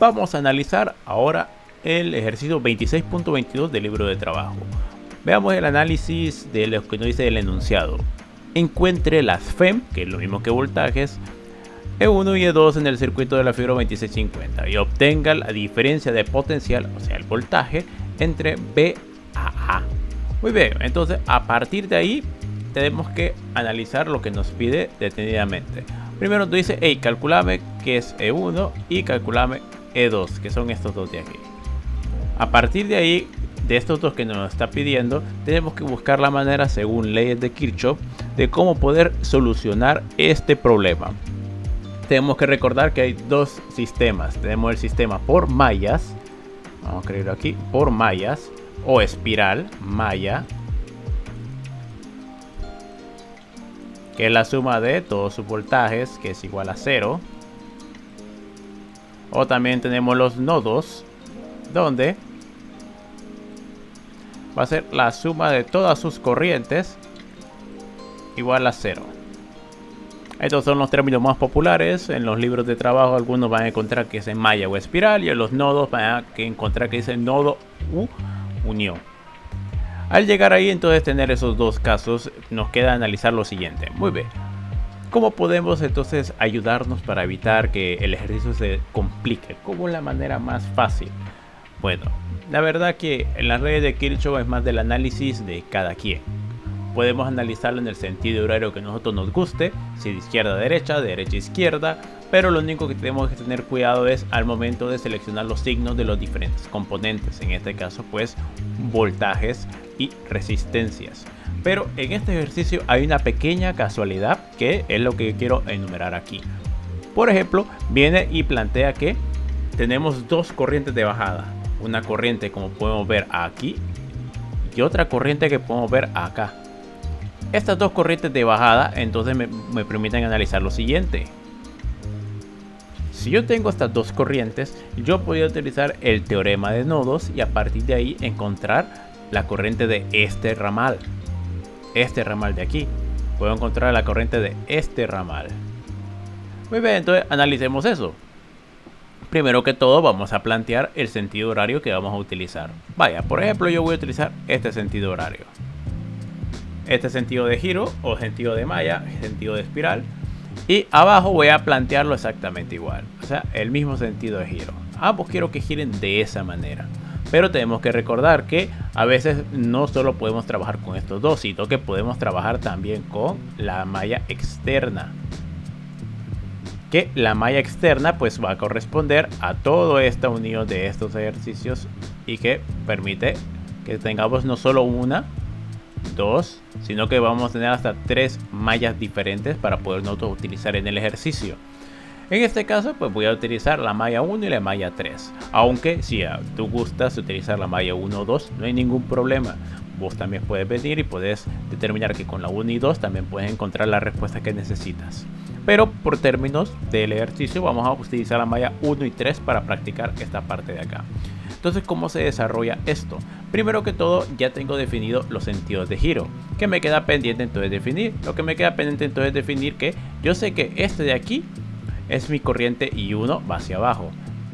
Vamos a analizar ahora el ejercicio 26.22 del libro de trabajo. Veamos el análisis de lo que nos dice el enunciado. Encuentre las FEM, que es lo mismo que voltajes, E1 y E2 en el circuito de la figura 2650 y obtenga la diferencia de potencial, o sea el voltaje, entre B a A. Muy bien, entonces a partir de ahí tenemos que analizar lo que nos pide detenidamente. Primero nos dice, hey, calculame que es E1 y calculame E2, que son estos dos de aquí. A partir de ahí, de estos dos que nos está pidiendo, tenemos que buscar la manera, según leyes de Kirchhoff, de cómo poder solucionar este problema. Tenemos que recordar que hay dos sistemas. Tenemos el sistema por mallas, vamos a escribirlo aquí, por mallas, o espiral, malla, que es la suma de todos sus voltajes, que es igual a 0. O también tenemos los nodos, donde va a ser la suma de todas sus corrientes igual a 0. Estos son los términos más populares. En los libros de trabajo algunos van a encontrar que es en malla o espiral, y en los nodos van a encontrar que es el nodo u unión. Al llegar ahí, entonces tener esos dos casos, nos queda analizar lo siguiente. Muy bien, ¿cómo podemos entonces ayudarnos para evitar que el ejercicio se complique? ¿Cómo es la manera más fácil? Bueno, la verdad que en las redes de Kirchhoff es más del análisis de cada quien. Podemos analizarlo en el sentido horario que a nosotros nos guste, si de izquierda a derecha, de derecha a izquierda, pero lo único que tenemos que tener cuidado es al momento de seleccionar los signos de los diferentes componentes, en este caso pues voltajes y resistencias. Pero en este ejercicio hay una pequeña casualidad que es lo que quiero enumerar aquí. Por ejemplo, viene y plantea que tenemos dos corrientes de bajada, una corriente como podemos ver aquí y otra corriente que podemos ver acá. Estas dos corrientes de bajada entonces me permiten analizar lo siguiente. Si yo tengo estas dos corrientes, yo podría utilizar el teorema de nodos y a partir de ahí encontrar la corriente de este ramal de aquí. Puedo encontrar la corriente de este ramal. Muy bien, entonces analicemos eso. Primero que todo vamos a plantear el sentido horario que vamos a utilizar. Vaya, por ejemplo, yo voy a utilizar este sentido horario. Este sentido de giro o sentido de malla, sentido de espiral. Y abajo voy a plantearlo exactamente igual. O sea, el mismo sentido de giro. Ambos quiero que giren de esa manera. Pero tenemos que recordar que a veces no solo podemos trabajar con estos dos, sino que podemos trabajar también con la malla externa. Que la malla externa pues va a corresponder a toda esta unión de estos ejercicios y que permite que tengamos no solo una, dos, sino que vamos a tener hasta tres mallas diferentes para poder nosotros utilizar en el ejercicio. En este caso pues voy a utilizar la malla 1 y la malla 3, aunque si tú gustas utilizar la malla 1 o 2 no hay ningún problema. Vos también puedes venir y puedes determinar que con la 1 y 2 también puedes encontrar la respuesta que necesitas. Pero por términos del ejercicio vamos a utilizar la malla 1 y 3 para practicar esta parte de acá. Entonces, ¿cómo se desarrolla esto? Primero que todo, ya tengo definido los sentidos de giro. ¿Qué me queda pendiente entonces definir? Lo que me queda pendiente entonces es definir que yo sé que este de aquí es mi corriente I1 va hacia abajo.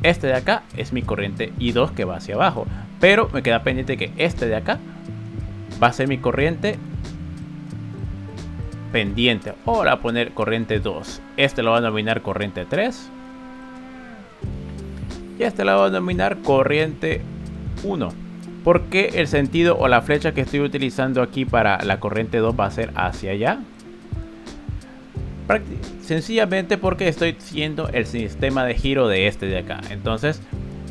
Este de acá es mi corriente I2 que va hacia abajo. Pero me queda pendiente que este de acá va a ser mi corriente pendiente. Ahora poner corriente 2. Este lo va a denominar corriente 3. Y este lo va a denominar corriente 1. ¿Por qué el sentido o la flecha que estoy utilizando aquí para la corriente 2 va a ser hacia allá? Sencillamente porque estoy siguiendo el sistema de giro de este de acá. Entonces,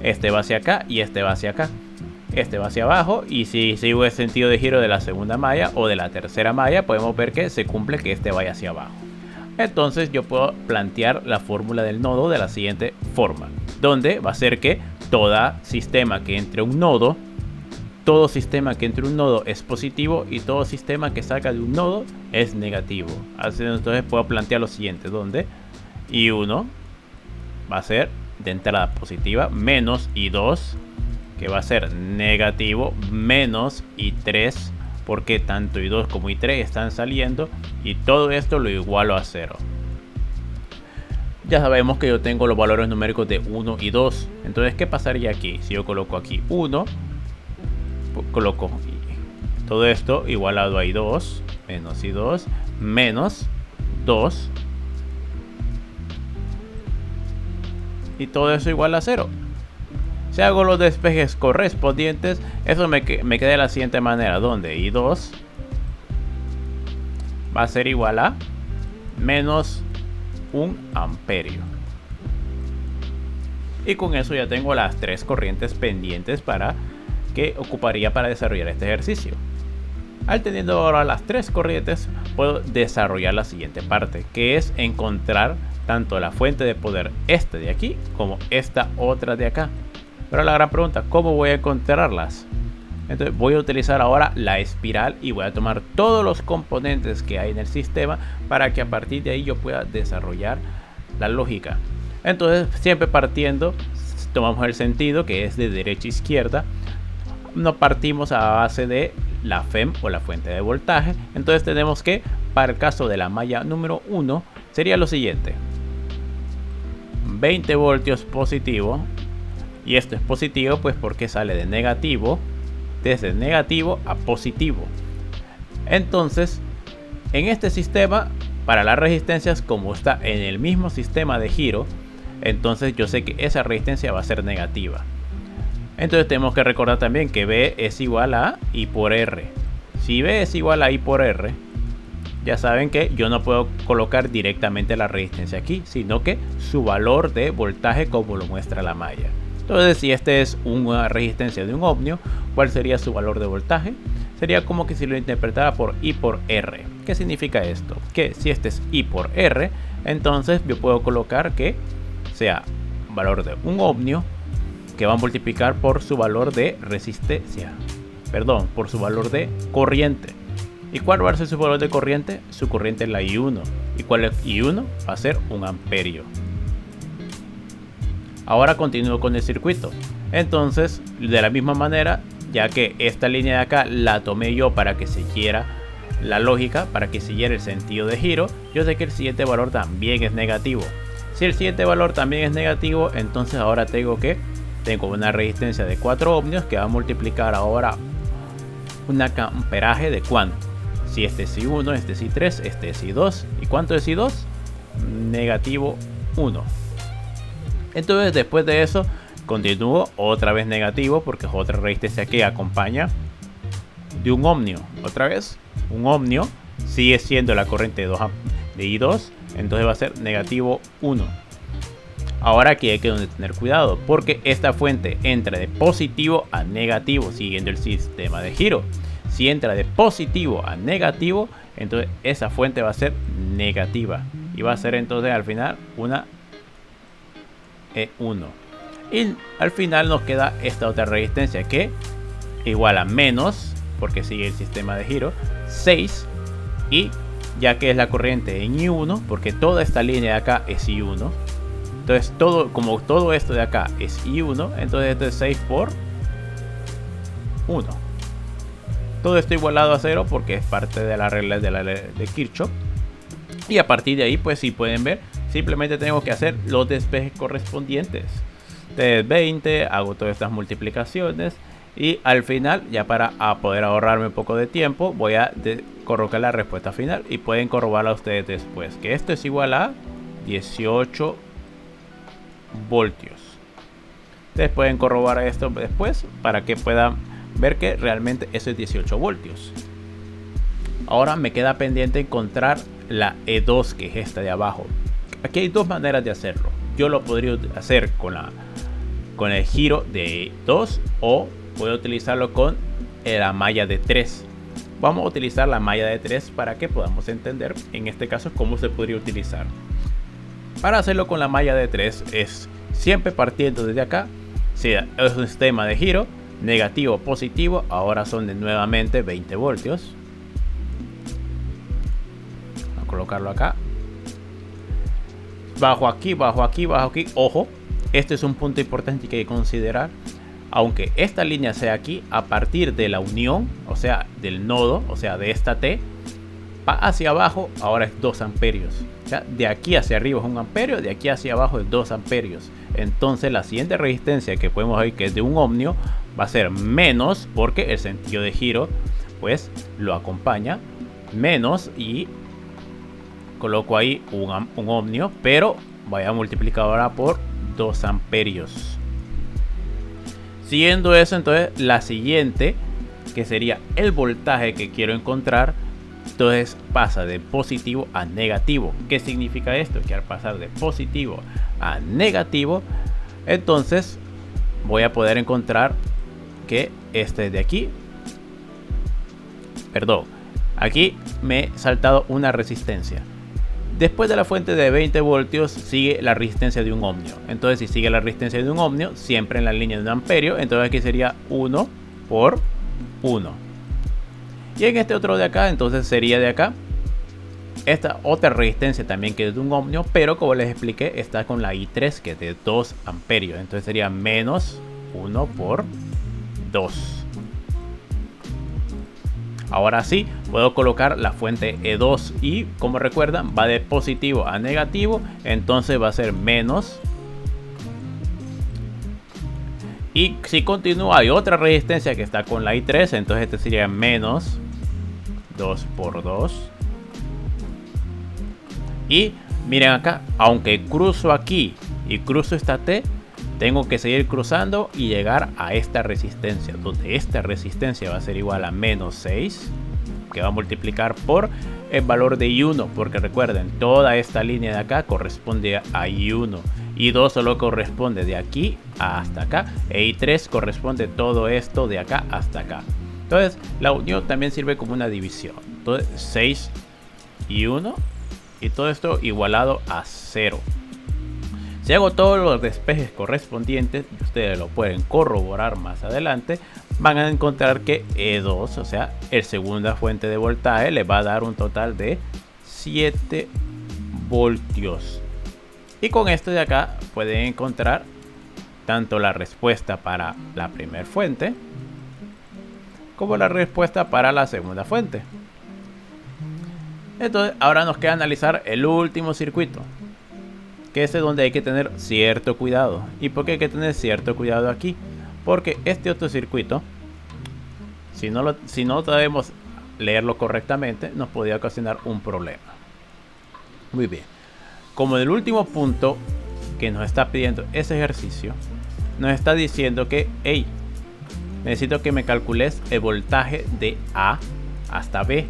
este va hacia acá y este va hacia acá. Este va hacia abajo, y si sigo el sentido de giro de la segunda malla o de la tercera malla, podemos ver que se cumple que este vaya hacia abajo. Entonces yo puedo plantear la fórmula del nodo de la siguiente forma, donde va a ser que todo sistema que entre un nodo es positivo y todo sistema que salga de un nodo es negativo. Así entonces puedo plantear lo siguiente, donde I1 va a ser de entrada positiva menos I2, que va a ser negativo, menos I3, porque tanto I2 como I3 están saliendo, y todo esto lo igualo a 0. ya sabemos que yo tengo los valores numéricos de 1 y 2. Entonces, ¿qué pasaría aquí? Si yo coloco aquí 1, coloco todo esto igualado a I2, menos I2, menos 2. Y todo eso igual a 0. Si hago los despejes correspondientes, eso me queda de la siguiente manera, donde I2 va a ser igual a menos 1 amperio. Y con eso ya tengo las 3 corrientes pendientes que ocuparía para desarrollar este ejercicio. Al teniendo ahora las 3 corrientes, puedo desarrollar la siguiente parte, que es encontrar tanto la fuente de poder de aquí como esta otra de acá. Pero la gran pregunta, ¿cómo voy a encontrarlas? Entonces voy a utilizar ahora la espiral y voy a tomar todos los componentes que hay en el sistema para que a partir de ahí yo pueda desarrollar la lógica. Entonces siempre partiendo, tomamos el sentido que es de derecha a izquierda. No partimos a base de la FEM o la fuente de voltaje. Entonces tenemos que, para el caso de la malla número 1, sería lo siguiente: 20 voltios positivo. Y esto es positivo pues porque sale de negativo, desde negativo a positivo. Entonces, en este sistema, para las resistencias, como está en el mismo sistema de giro, entonces yo sé que esa resistencia va a ser negativa. Entonces tenemos que recordar también que B es igual a I por R. Si B es igual a I por R, ya saben que yo no puedo colocar directamente la resistencia aquí, sino que su valor de voltaje como lo muestra la malla. Entonces, si este es una resistencia de un ohmio, ¿cuál sería su valor de voltaje? Sería como que si lo interpretara por I por R. ¿Qué significa esto? Que si este es I por R, entonces yo puedo colocar que sea valor de un ohmio que va a multiplicar por su valor de resistencia. Perdón, por su valor de corriente. ¿Y cuál va a ser su valor de corriente? Su corriente es la I1. ¿Y cuál es I1? Va a ser 1 amperio. Ahora continúo con el circuito. Entonces, de la misma manera, ya que esta línea de acá la tomé yo para que siguiera la lógica, para que siguiera el sentido de giro, yo sé que el siguiente valor también es negativo. Si el siguiente valor también es negativo, entonces ahora tengo una resistencia de 4 ohmios que va a multiplicar ahora un amperaje de cuánto. Si este es I1, este es I3, este es I2. ¿Y cuánto es I2? Negativo 1. Entonces después de eso continúo otra vez negativo porque es otra resistencia que acompaña de un ohmio. Otra vez un ohmio sigue siendo la corriente de I2, entonces va a ser negativo 1. Ahora aquí hay que tener cuidado porque esta fuente entra de positivo a negativo siguiendo el sistema de giro. Si entra de positivo a negativo, entonces esa fuente va a ser negativa y va a ser entonces al final una E1. Y al final nos queda esta otra resistencia que igual a menos, porque sigue el sistema de giro, 6. Y ya que es la corriente en I1, porque toda esta línea de acá es I1, entonces como todo esto de acá es I1, entonces esto es 6 por 1. Todo esto igualado a 0 porque es parte de la regla de la ley de Kirchhoff. Y a partir de ahí, pues si pueden ver, simplemente tengo que hacer los despejes correspondientes. De 20, hago todas estas multiplicaciones. Y al final, ya para poder ahorrarme un poco de tiempo, voy a colocar la respuesta final. Y pueden corroborarla ustedes después. Que esto es igual a 18 voltios. Ustedes pueden corroborar esto después para que puedan ver que realmente eso es 18 voltios. Ahora me queda pendiente encontrar la E2, que es esta de abajo. Aquí hay dos maneras de hacerlo. Yo lo podría hacer con el giro de 2 o puedo utilizarlo con la malla de 3. Vamos a utilizar la malla de 3 para que podamos entender en este caso cómo se podría utilizar. Para hacerlo con la malla de 3 es siempre partiendo desde acá. Si es un sistema de giro negativo positivo, ahora son de nuevamente 20 voltios. Vamos a colocarlo acá. Bajo aquí, bajo aquí, bajo aquí. Ojo, este es un punto importante que hay que considerar. Aunque esta línea sea aquí, a partir de la unión, o sea, del nodo, o sea, de esta T, hacia abajo ahora es 2 amperios. O sea, de aquí hacia arriba es 1 amperio, de aquí hacia abajo es 2 amperios. Entonces la siguiente resistencia que podemos ver, que es de un ohmio, va a ser menos, porque el sentido de giro pues lo acompaña, menos, y coloco ahí un ohmio, pero voy a multiplicar ahora por 2 amperios. Siguiendo eso, entonces la siguiente, que sería el voltaje que quiero encontrar, entonces pasa de positivo a negativo. ¿Qué significa esto? Que al pasar de positivo a negativo, entonces voy a poder encontrar que este de aquí, perdón, aquí me he saltado una resistencia. Después de la fuente de 20 voltios sigue la resistencia de un ohmio. Entonces si sigue la resistencia de un ohmio, siempre en la línea de un amperio, entonces aquí sería 1 por 1. Y en este otro de acá, entonces sería de acá esta otra resistencia también, que es de un ohmio, pero como les expliqué, está con la I3, que es de 2 amperios. Entonces sería menos 1 por 2. Ahora sí, puedo colocar la fuente E2 y, como recuerdan, va de positivo a negativo, entonces va a ser menos. Y si continúa, hay otra resistencia que está con la I3, entonces este sería menos 2 por 2. Y miren acá, aunque cruzo aquí y cruzo esta T, tengo que seguir cruzando y llegar a esta resistencia, donde esta resistencia va a ser igual a menos 6, que va a multiplicar por el valor de I1, porque recuerden, toda esta línea de acá corresponde a I1, I2 solo corresponde de aquí hasta acá, e I3 corresponde todo esto de acá hasta acá. Entonces la unión también sirve como una división. Entonces 6 y 1, y todo esto igualado a 0. Si hago todos los despejes correspondientes, y ustedes lo pueden corroborar más adelante, van a encontrar que E2, o sea, el segunda fuente de voltaje, le va a dar un total de 7 voltios. Y con esto de acá pueden encontrar tanto la respuesta para la primera fuente como la respuesta para la segunda fuente. Entonces ahora nos queda analizar el último circuito, que es donde hay que tener cierto cuidado. ¿Y por qué hay que tener cierto cuidado aquí? Porque este otro circuito, si no sabemos leerlo correctamente, nos podría ocasionar un problema. Muy bien. Como en el último punto que nos está pidiendo ese ejercicio, nos está diciendo que, hey, necesito que me calcules el voltaje de A hasta B.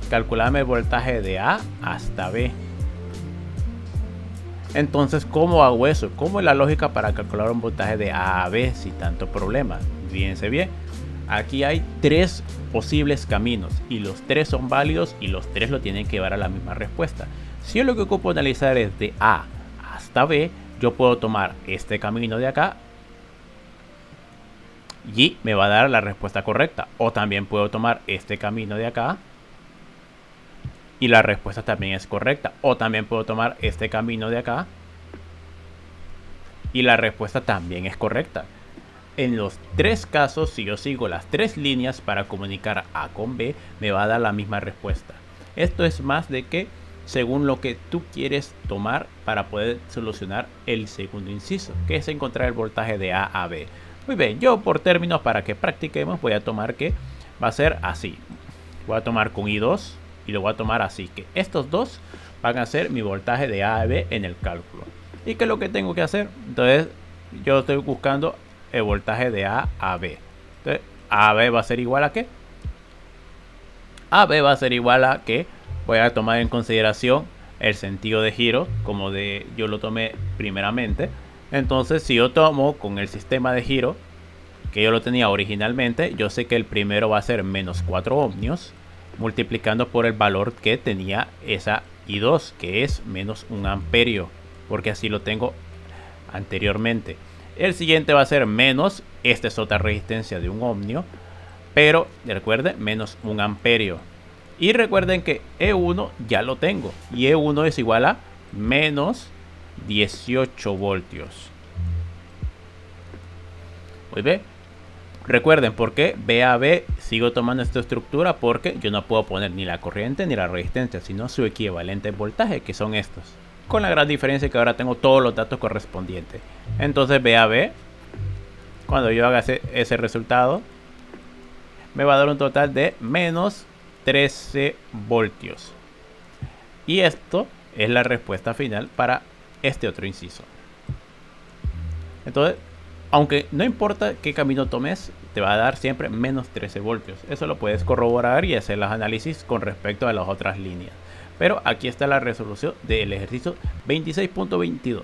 Calculame el voltaje de A hasta B. Entonces, ¿cómo hago eso? ¿Cómo es la lógica para calcular un voltaje de A a B sin tanto problema? Fíjense bien, aquí hay 3 posibles caminos y los 3 son válidos y los 3 lo tienen que llevar a la misma respuesta. Si yo lo que ocupo analizar es de A hasta B, yo puedo tomar este camino de acá y me va a dar la respuesta correcta. O también puedo tomar este camino de acá y la respuesta también es correcta. O también puedo tomar este camino de acá y la respuesta también es correcta. En los 3 casos, si yo sigo las 3 líneas para comunicar A con B, me va a dar la misma respuesta. Esto es más de que según lo que tú quieres tomar para poder solucionar el segundo inciso, que es encontrar el voltaje de A a B. Muy bien, yo por términos para que practiquemos voy a tomar que va a ser así. Voy a tomar con I2 y lo voy a tomar así, que estos dos van a ser mi voltaje de A a B en el cálculo. ¿Y qué es lo que tengo que hacer? Entonces yo estoy buscando el voltaje de A a B. Entonces A a B va a ser igual a ¿qué? A B va a ser igual a que voy a tomar en consideración el sentido de giro, como yo lo tomé primeramente. Entonces si yo tomo con el sistema de giro que yo lo tenía originalmente, yo sé que el primero va a ser menos 4 ohmios multiplicando por el valor que tenía esa I2, que es menos 1 amperio, porque así lo tengo anteriormente. El siguiente va a ser menos, esta es otra resistencia de un ohmio, pero recuerden, menos 1 amperio. Y recuerden que E1 ya lo tengo, y E1 es igual a menos 18 voltios. Muy bien. Recuerden, porque B a B sigo tomando esta estructura porque yo no puedo poner ni la corriente ni la resistencia, sino su equivalente en voltaje, que son estos. Con la gran diferencia que ahora tengo todos los datos correspondientes. Entonces VAB, cuando yo haga ese resultado, me va a dar un total de menos 13 voltios. Y esto es la respuesta final para este otro inciso. Entonces, aunque no importa qué camino tomes, te va a dar siempre menos 13 voltios. Eso lo puedes corroborar y hacer los análisis con respecto a las otras líneas. Pero aquí está la resolución del ejercicio 26.22.